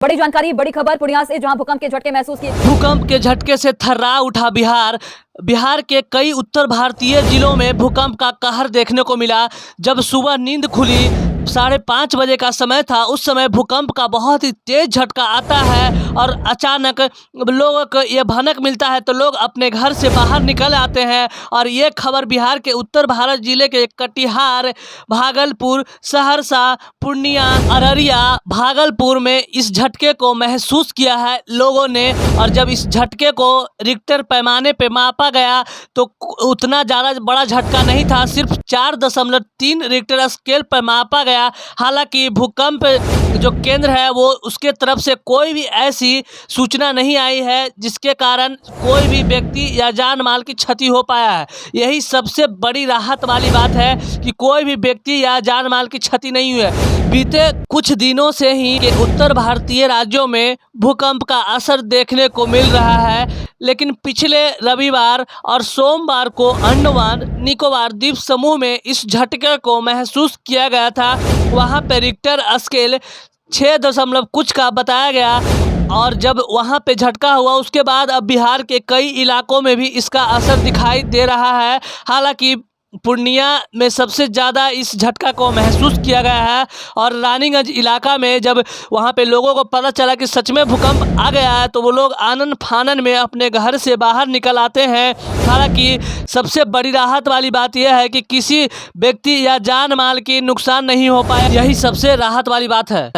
बड़ी जानकारी, बड़ी खबर पूर्णिया से, जहां भूकंप के झटके महसूस किए। भूकंप के झटके से थर्रा उठा बिहार। बिहार के कई उत्तर भारतीय जिलों में भूकंप का कहर देखने को मिला। जब सुबह नींद खुली, 5:30 बजे का समय था, उस समय भूकंप का बहुत ही तेज झटका आता है और अचानक लोगों को ये भनक मिलता है तो लोग अपने घर से बाहर निकल आते हैं। और ये खबर बिहार के उत्तर भारत जिले के कटिहार, भागलपुर, सहरसा, पूर्णिया, अररिया, भागलपुर में इस झटके को महसूस किया है लोगों ने। और जब इस झटके को रिक्टर पैमाने पे मापा गया तो उतना ज़्यादा बड़ा झटका नहीं था, सिर्फ 4.3 रिक्टर स्केल पर मापा गया। हालांकि भूकंप जो केंद्र है वो उसके तरफ से कोई भी ऐसी सूचना नहीं आई है जिसके कारण कोई भी व्यक्ति या जान माल की क्षति हो पाया है। यही सबसे बड़ी राहत वाली बात है कि कोई भी व्यक्ति या जान माल की क्षति नहीं हुई है। बीते कुछ दिनों से ही उत्तर भारतीय राज्यों में भूकंप का असर देखने को मिल रहा है, लेकिन पिछले रविवार और सोमवार को अंडमान निकोबार द्वीप समूह में इस झटके को महसूस किया गया था। वहां पे रिक्टर स्केल 6 दशमलव कुछ का बताया गया। और जब वहां पे झटका हुआ उसके बाद अब बिहार के कई इलाकों में भी इसका असर दिखाई दे रहा है। हालांकि पूर्णिया में सबसे ज़्यादा इस झटका को महसूस किया गया है। और रानीगंज इलाका में जब वहाँ पे लोगों को पता चला कि सच में भूकंप आ गया है तो वो लोग आनन फानन में अपने घर से बाहर निकल आते हैं। हालांकि सबसे बड़ी राहत वाली बात यह है कि किसी व्यक्ति या जान माल की नुकसान नहीं हो पाया। यही सबसे राहत वाली बात है।